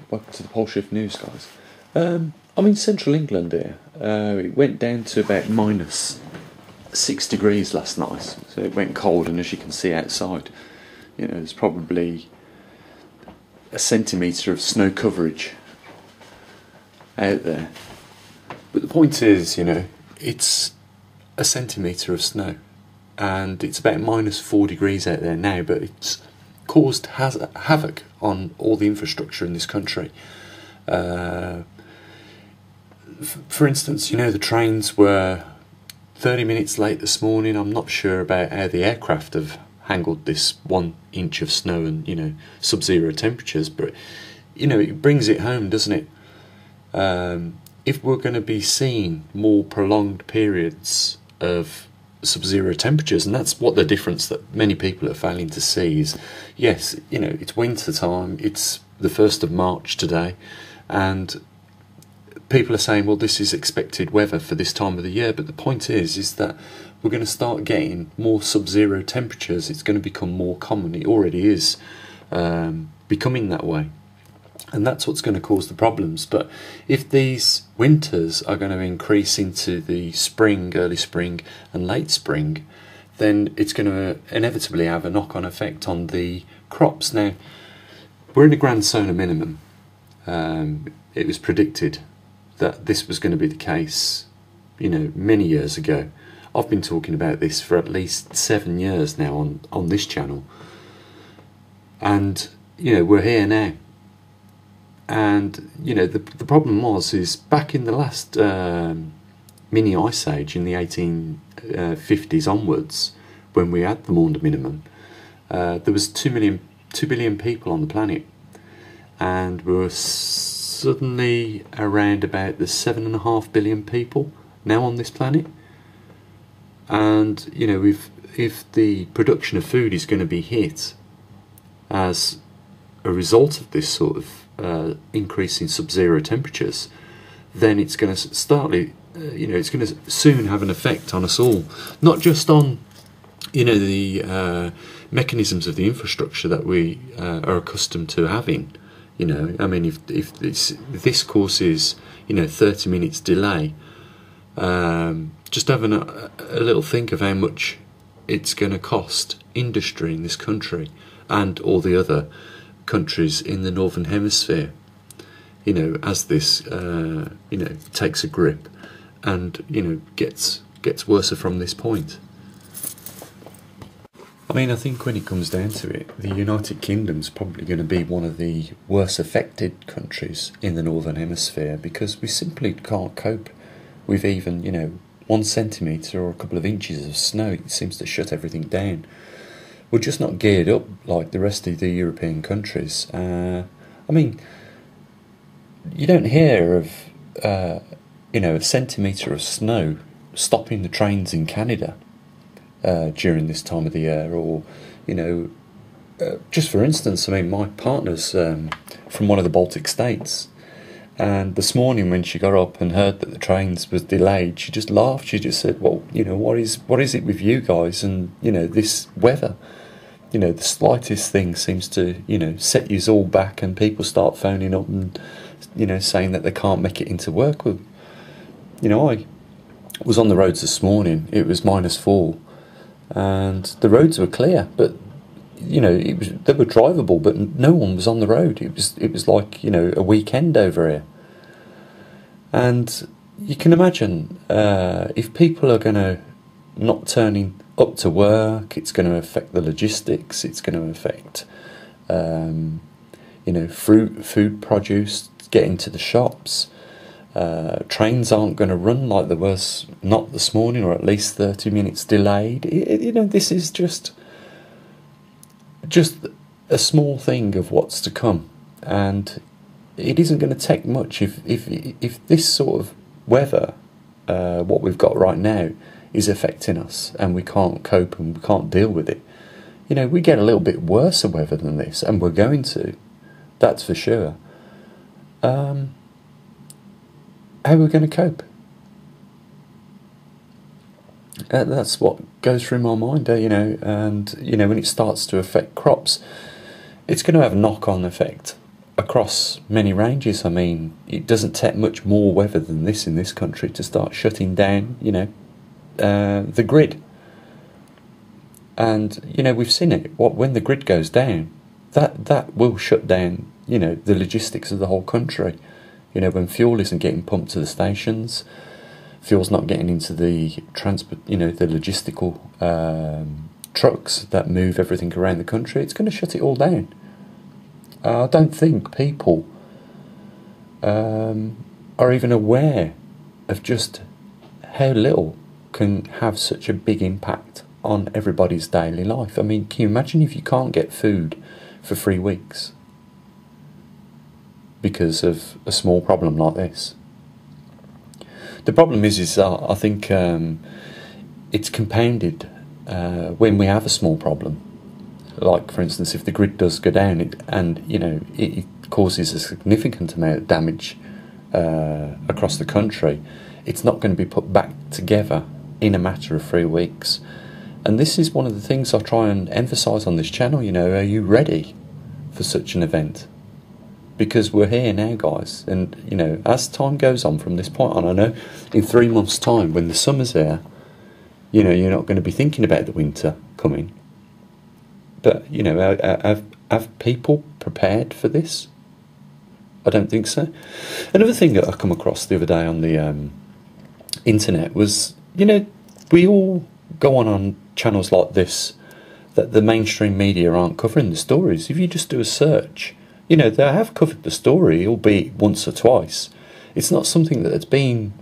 welcome to the poleshiftnews, guys. I'm in central England here. It went down to about -6 degrees last night, so it went cold, and as you can see outside, there's probably a centimetre of snow coverage out there. But the point is, it's a centimetre of snow, and it's about -4 degrees out there now, but it's caused havoc on all the infrastructure in this country. For instance, the trains were 30 minutes late this morning. I'm not sure about how the aircraft have handled this 1 inch of snow and, sub-zero temperatures, but, it brings it home, doesn't it? If we're going to be seeing more prolonged periods of sub-zero temperatures, and that's what the difference that many people are failing to see is, yes, it's winter time, it's the 1st of March today, and people are saying, well, this is expected weather for this time of the year, but the point is that we're going to start getting more sub-zero temperatures. It's going to become more common. It already is becoming that way, and that's what's going to cause the problems. But if these winters are going to increase into the spring, early spring and late spring, then it's going to inevitably have a knock-on effect on the crops. Now, we're in a grand solar minimum. It was predicted that this was going to be the case, many years ago. I've been talking about this for at least 7 years now on this channel, and we're here now. And the problem is back in the last mini ice age in the 1850s onwards, when we had the Maunder minimum, there was 2 billion people on the planet, and we were suddenly around about the 7.5 billion people now on this planet. And if the production of food is going to be hit as a result of this sort of increase in sub-zero temperatures, then it's going to it's going to soon have an effect on us all, not just on the mechanisms of the infrastructure that we are accustomed to having. I mean, if this causes 30 minutes delay, just having a little think of how much it's going to cost industry in this country and all the other countries in the Northern Hemisphere, as this takes a grip and gets worse from this point. I mean, I think when it comes down to it, the United Kingdom's probably going to be one of the worst affected countries in the Northern Hemisphere, because we simply can't cope with even, 1 centimetre or a couple of inches of snow. It seems to shut everything down. We're just not geared up like the rest of the European countries. I mean, you don't hear of, a centimetre of snow stopping the trains in Canada during this time of the year, or just for instance, I mean, my partner's from one of the Baltic states, and this morning when she got up and heard that the trains was delayed, she just laughed. She just said, well, what is it with you guys and this weather? The slightest thing seems to set you all back, and people start phoning up and saying that they can't make it into work. With I was on the roads this morning. It was -4. And the roads were clear, but they were drivable, but no one was on the road. It was like a weekend over here. And you can imagine if people are going to not turning up to work, it's going to affect the logistics. It's going to affect food produce getting to the shops. Trains aren't going to run like there was not this morning, or at least 30 minutes delayed. This is just a small thing of what's to come, and it isn't going to take much if this sort of weather, what we've got right now, is affecting us, and we can't cope and we can't deal with it. We get a little bit worse of weather than this, and we're going to. That's for sure. How are we going to cope? That's what goes through my mind, and when it starts to affect crops, it's going to have a knock-on effect across many ranges. I mean, it doesn't take much more weather than this in this country to start shutting down, the grid. And, we've seen it. When the grid goes down, that will shut down, the logistics of the whole country. When fuel isn't getting pumped to the stations, fuel's not getting into the transport, the logistical trucks that move everything around the country, it's going to shut it all down. I don't think people are even aware of just how little can have such a big impact on everybody's daily life. I mean, can you imagine if you can't get food for 3 weeks because of a small problem like this? The problem is I think it's compounded when we have a small problem. Like, for instance, if the grid does go down it causes a significant amount of damage across the country, it's not going to be put back together in a matter of 3 weeks. And this is one of the things I try and emphasise on this channel. Are you ready for such an event? Because we're here now, guys, and as time goes on from this point on, I know in 3 months' time, when the summer's here, you're not going to be thinking about the winter coming. But have people prepared for this? I don't think so. Another thing that I come across the other day on the internet was, we all go on channels like this that the mainstream media aren't covering the stories. If you just do a search, they have covered the story, albeit once or twice. It's not something that has been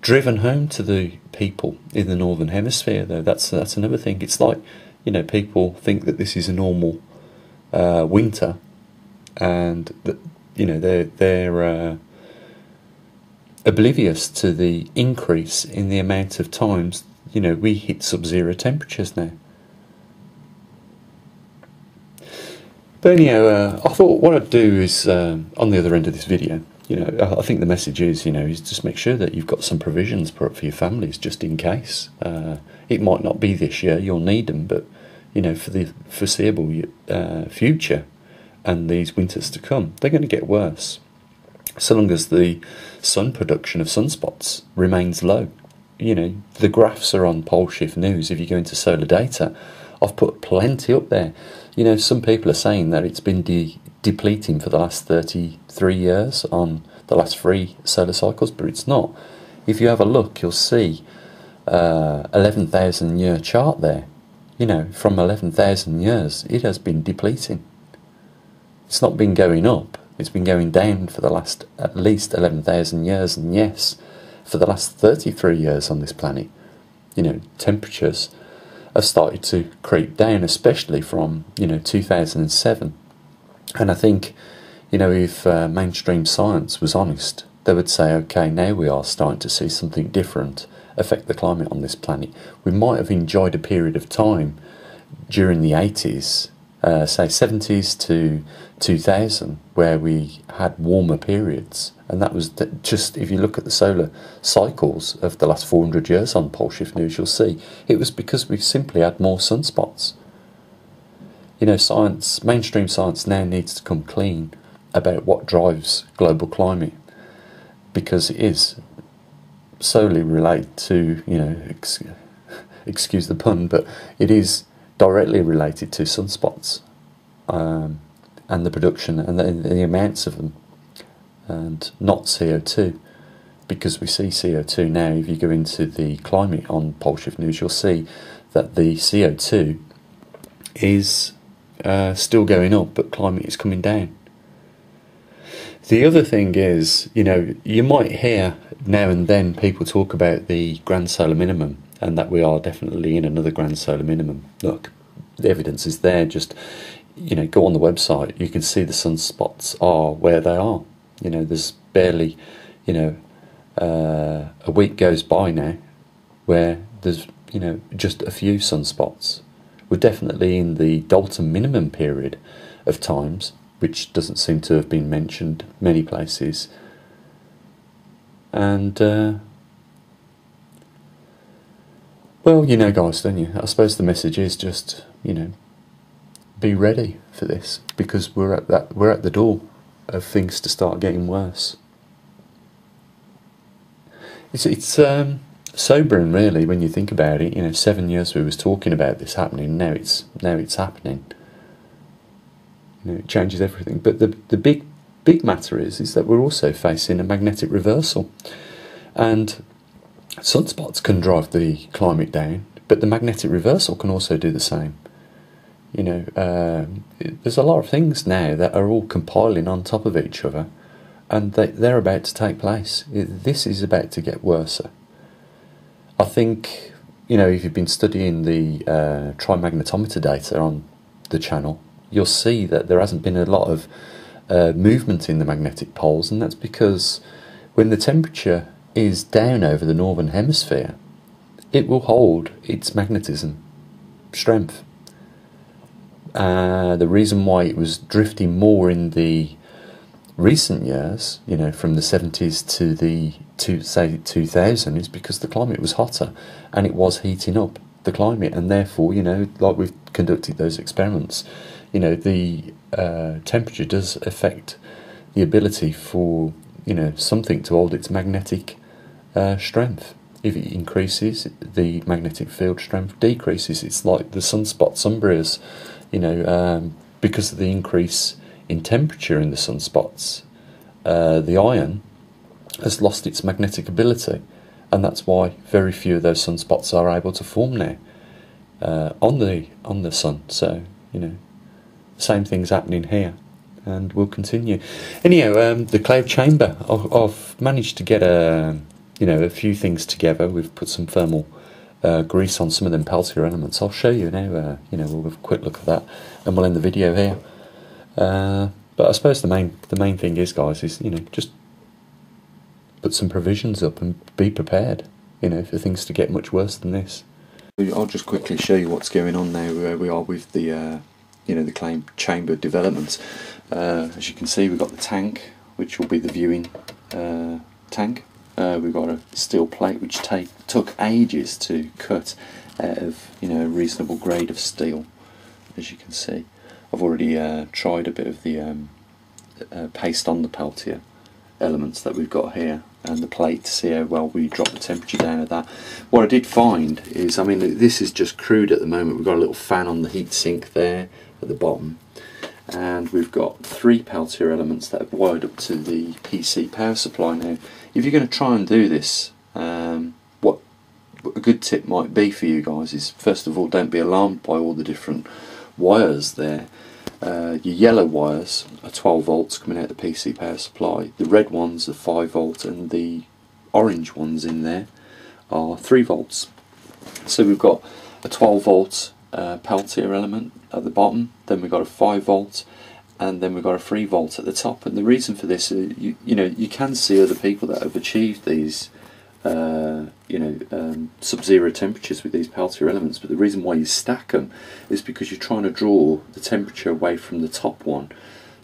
driven home to the people in the Northern Hemisphere, though. That's another thing. It's like, people think that this is a normal winter, and that they're oblivious to the increase in the amount of times we hit sub-zero temperatures now. But anyhow, I thought what I'd do is, on the other end of this video, I think the message is, is just make sure that you've got some provisions put up for your families, just in case. It might not be this year, you'll need them, but, for the foreseeable future and these winters to come, they're going to get worse. So long as the sun production of sunspots remains low. The graphs are on poleshiftnews. If you go into solar data, I've put plenty up there. Some people are saying that it's been depleting for the last 33 years on the last 3 solar cycles, but it's not. If you have a look, you'll see 11,000 year chart there. From 11,000 years, it has been depleting. It's not been going up, it's been going down for the last at least 11,000 years, and yes, for the last 33 years on this planet. Temperatures have started to creep down, especially from 2007. And I think if mainstream science was honest, they would say, okay, now we are starting to see something different affect the climate on this planet. We might have enjoyed a period of time during the 80s, say 70s to 2000, where we had warmer periods. And that was just, if you look at the solar cycles of the last 400 years on poleshiftnews, you'll see it was because we simply had more sunspots. Science, mainstream science now needs to come clean about what drives global climate, because it is solely related to, excuse the pun, but it is directly related to sunspots and the production and the amounts of them, and not CO2, because we see CO2 now. If you go into the climate on poleshiftnews, you'll see that the CO2 is still going up, but climate is coming down. The other thing is, you might hear now and then people talk about the grand solar minimum, and that we are definitely in another grand solar minimum. Look, the evidence is there. Just, go on the website, you can see the sunspots are where they are. There's barely, a week goes by now where there's, just a few sunspots. We're definitely in the Dalton minimum period of times, which doesn't seem to have been mentioned many places. And, well, guys, don't you? I suppose the message is just, be ready for this, because we're at the door of things to start getting worse. It's sobering, really, when you think about it. You know, 7 years we was talking about this happening. Now it's happening. You know, it changes everything. But the big matter is that we're also facing a magnetic reversal, and sunspots can drive the climate down, but the magnetic reversal can also do the same. You know, there's a lot of things now that are all compiling on top of each other, and they're about to take place. This is about to get worse. I think, you know, if you've been studying the trimagnetometer data on the channel, you'll see that there hasn't been a lot of movement in the magnetic poles, and that's because when the temperature is down over the northern hemisphere, it will hold its magnetism strength. The reason why it was drifting more in the recent years, you know, from the 70s to say 2000, is because the climate was hotter and it was heating up the climate, and therefore, you know, like we've conducted those experiments, you know, the temperature does affect the ability for, you know, something to hold its magnetic strength. If it increases, the magnetic field strength decreases. It's like the sunspot sunbursts, you know, because of the increase in temperature in the sunspots, the iron has lost its magnetic ability, and that's why very few of those sunspots are able to form now on the sun. So, you know, same thing's happening here, and will continue. Anyhow, the cloud chamber, I've managed to get a few things together. We've put some thermal grease on some of them Peltier elements. I'll show you now. You know, we'll have a quick look at that, and we'll end the video here. But I suppose the main thing is, guys, is, you know, just put some provisions up and be prepared, you know, for things to get much worse than this. I'll just quickly show you what's going on now, where we are with the you know, the cloud chamber developments. As you can see, we've got the tank, which will be the viewing tank. We've got a steel plate which took ages to cut out of, you know, a reasonable grade of steel. As you can see, I've already tried a bit of the paste on the Peltier elements that we've got here and the plate to see how well we drop the temperature down of that. What I did find is, I mean, this is just crude at the moment. We've got a little fan on the heat sink there at the bottom, and we've got 3 Peltier elements that have wired up to the PC power supply. Now, if you're going to try and do this, what a good tip might be for you guys is, first of all, don't be alarmed by all the different wires there. Your yellow wires are 12 volts coming out of the PC power supply, the red ones are 5 volt, and the orange ones in there are 3 volts. So we've got a 12 volt Peltier element at the bottom, then we've got a 5 volt, and then we've got a 3 volt at the top. And the reason for this is, you know, you can see other people that have achieved these sub-zero temperatures with these Peltier elements, but the reason why you stack them is because you're trying to draw the temperature away from the top one.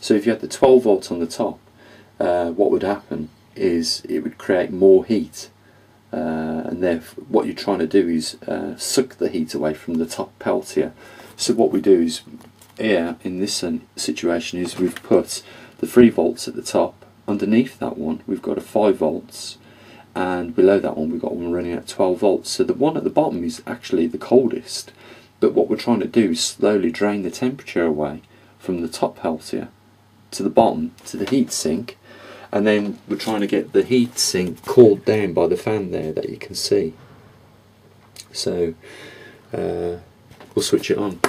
So if you had the 12 volt on the top, what would happen is it would create more heat, and therefore what you're trying to do is suck the heat away from the top Peltier. So what we do is, here in this situation, is we've put the 3 volts at the top. Underneath that one we've got a 5 volts, and below that one we've got one running at 12 volts. So the one at the bottom is actually the coldest, but what we're trying to do is slowly drain the temperature away from the top Peltier to the bottom, to the heat sink, and then we're trying to get the heat sink cooled down by the fan there that you can see. So we'll switch it on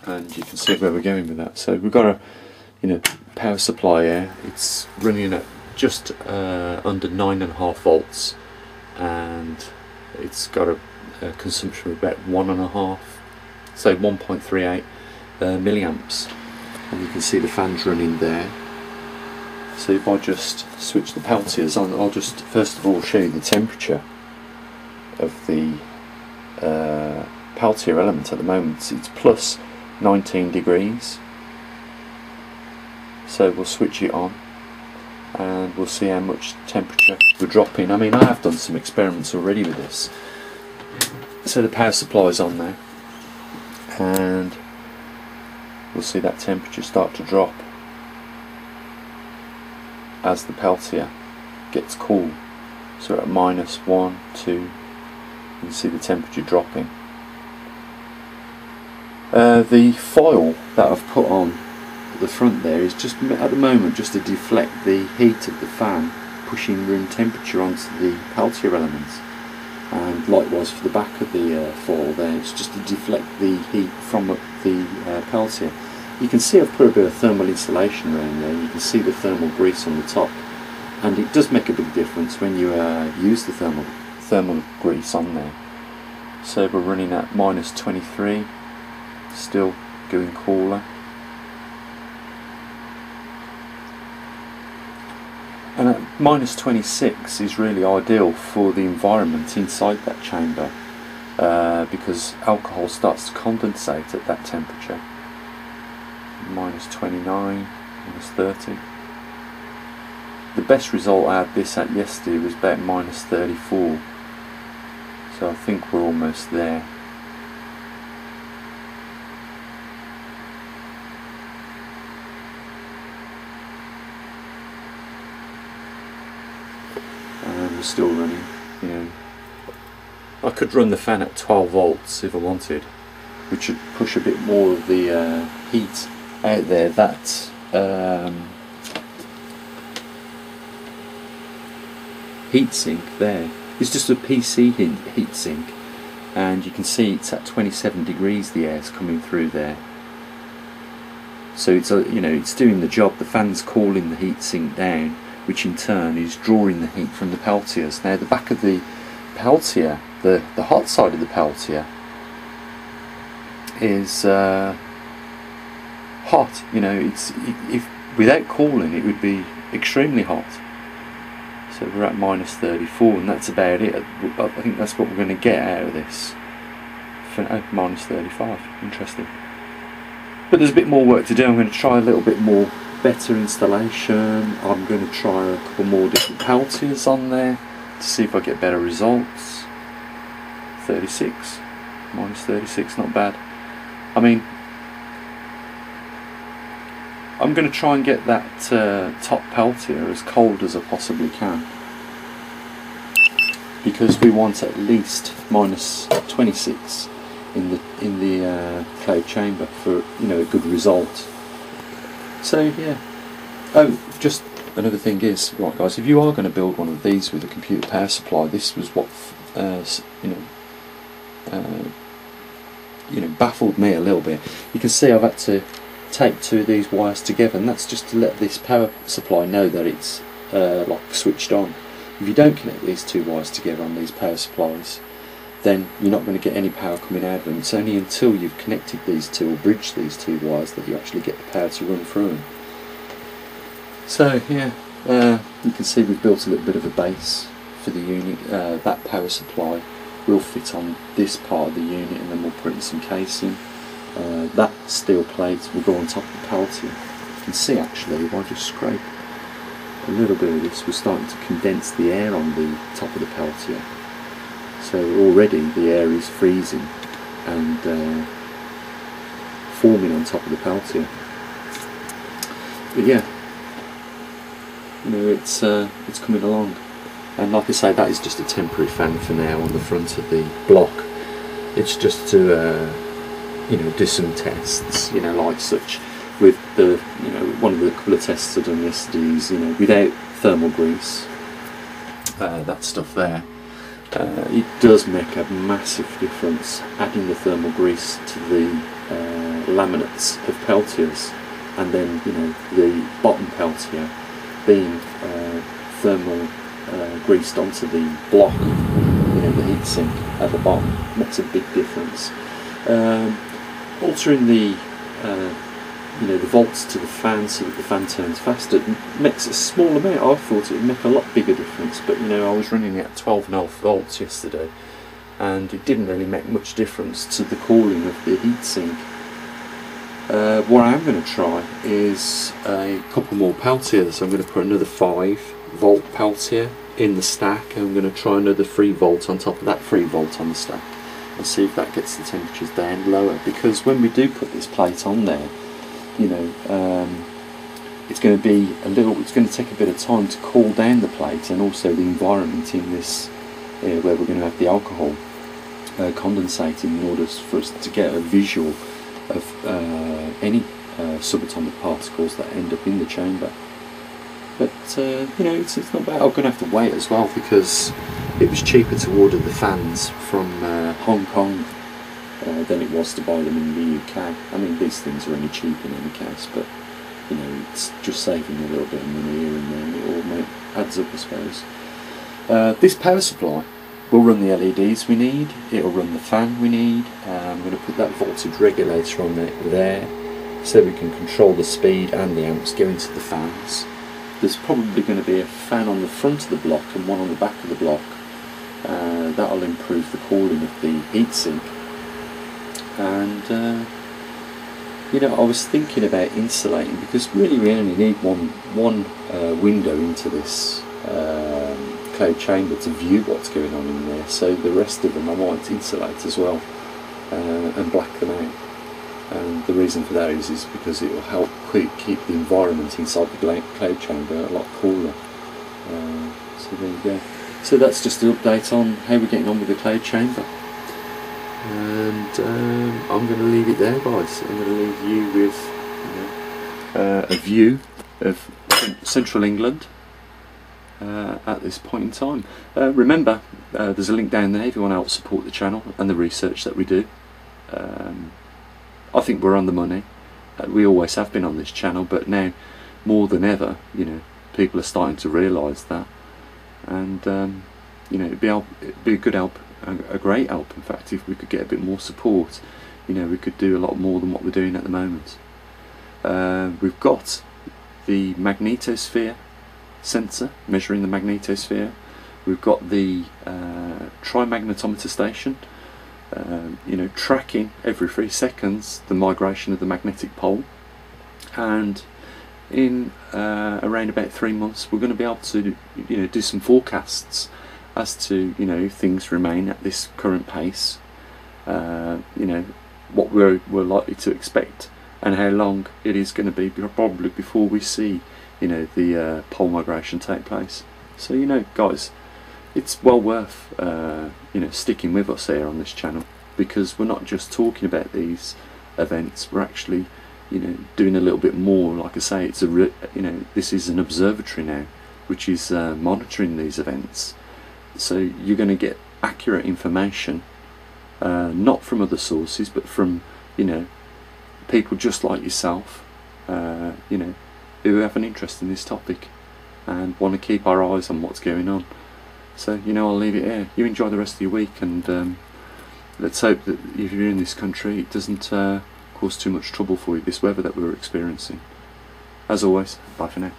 and you can see where we're going with that. So we've got a, you know, power supply here. It's running at just under 9.5 volts, and it's got a consumption of about 1.5, say 1.38 milliamps, and you can see the fans running there. So if I just switch the Peltiers on, I'll just first of all show you the temperature of the Peltier element at the moment. It's plus 19 degrees. So we'll switch it on and we'll see how much temperature we're dropping. I mean, I have done some experiments already with this. So the power supply is on now, and we'll see that temperature start to drop as the peltier gets cool. So at -1, 2, you can see the temperature dropping. The foil that I've put on at the front there is just at the moment just to deflect the heat of the fan pushing room temperature onto the peltier elements, and likewise for the back of the foil there, it's just to deflect the heat from the peltier. You can see I've put a bit of thermal insulation around there. You can see the thermal grease on the top, and it does make a big difference when you use the thermal grease on there. So we're running at -23, still going cooler. And at -26 is really ideal for the environment inside that chamber, because alcohol starts to condensate at that temperature. -29, -30. The best result I had this at yesterday was about -34, so I think we're almost there. And we're still running, you know. I could run the fan at 12 volts if I wanted, which would push a bit more of the heat out there. That heatsink there is just a PC heatsink, and you can see it's at 27 degrees. The air's coming through there, so it's you know, it's doing the job. The fan's cooling the heatsink down, which in turn is drawing the heat from the peltiers. Now the back of the peltier, the hot side of the peltier, is hot. You know, if without cooling it would be extremely hot. So we're at -34, and that's about it. I think that's what we're going to get out of this. For -35, interesting. But there's a bit more work to do. I'm going to try a little bit more better installation. I'm going to try a couple more different peltiers on there to see if I get better results. 36, -36, not bad. I mean, I'm going to try and get that top peltier as cold as I possibly can, because we want at least -26 in the cloud chamber for, you know, a good result. So yeah. Oh, just another thing is, right guys, if you are going to build one of these with a computer power supply, this was what baffled me a little bit. You can see I've had to tape two of these wires together, and that's just to let this power supply know that it's like switched on. If you don't connect these two wires together on these power supplies, then you're not going to get any power coming out of them. It's only until you've connected these two or bridged these two wires that you actually get the power to run through them. So yeah, you can see we've built a little bit of a base for the unit. That power supply will fit on this part of the unit, and then we'll put in some casing. That steel plate will go on top of the peltier. You can see actually, if I just scrape a little bit of this, we're starting to condense the air on the top of the peltier. So already the air is freezing and forming on top of the peltier. But yeah, you know, it's coming along. And like I say, that is just a temporary fan for now on the front of the block. It's just to you know, do some tests, you know, like such with the, you know, one of the couple of tests I've done yesterday is, you know, without thermal grease, that stuff there, it does make a massive difference adding the thermal grease to the laminates of peltiers, and then, you know, the bottom peltier being thermal greased onto the block, you know, the heatsink at the bottom makes a big difference. Altering the you know, the volts to the fan so that the fan turns faster makes a small amount. I thought it would make a lot bigger difference, but you know, I was running it at 12.5 volts yesterday, and it didn't really make much difference to the cooling of the heatsink. What I am going to try is a couple more peltiers. I'm going to put another 5-volt peltier in the stack, and I'm going to try another 3 volt on top of that 3 volt on the stack, and see if that gets the temperatures down lower. Because when we do put this plate on there, you know, it's going to take a bit of time to cool down the plate, and also the environment in this area where we're going to have the alcohol condensating, in order for us to get a visual of any subatomic particles that end up in the chamber. But you know, it's not bad. I'm going to have to wait as well, because it was cheaper to order the fans from Hong Kong than it was to buy them in the UK. I mean, these things are only cheap in any case, but you know, it's just saving a little bit of money here and there. It all adds up, I suppose. This power supply will run the LEDs we need, it'll run the fan we need. I'm going to put that voltage regulator on there, so we can control the speed and the amps going to the fans. There's probably going to be a fan on the front of the block and one on the back of the block. That'll improve the cooling of the heatsink. And you know, I was thinking about insulating, because really we only need one window into this cloud chamber to view what's going on in there. So the rest of them I might insulate as well, and black them out. And the reason for that is because it will help keep the environment inside the cloud chamber a lot cooler. So there you go. So that's just an update on how we're getting on with the cloud chamber. And I'm going to leave it there, guys. I'm going to leave you with a view of central England at this point in time. Remember, there's a link down there if you want to help support the channel and the research that we do. I think we're on the money. We always have been on this channel, but now more than ever, you know, people are starting to realise that, and you know, it'd be a good help, a great help, in fact, if we could get a bit more support. You know, we could do a lot more than what we're doing at the moment. We've got the magnetosphere sensor measuring the magnetosphere. We've got the trimagnetometer station, you know, tracking every 3 seconds the migration of the magnetic pole. And in around about 3 months, we're going to be able to, you know, do some forecasts as to, you know, if things remain at this current pace, you know, what we're likely to expect, and how long it is going to be probably before we see, you know, the pole migration take place. So, you know, guys, it's well worth you know, sticking with us here on this channel, because we're not just talking about these events, we're actually, you know, doing a little bit more. Like I say, it's you know, this is an observatory now which is monitoring these events, so you're going to get accurate information, not from other sources, but from, you know, people just like yourself, you know, who have an interest in this topic and want to keep our eyes on what's going on. So, you know, I'll leave it here. You enjoy the rest of your week, and let's hope that if you're in this country, it doesn't cause too much trouble for you, this weather that we're experiencing. As always, bye for now.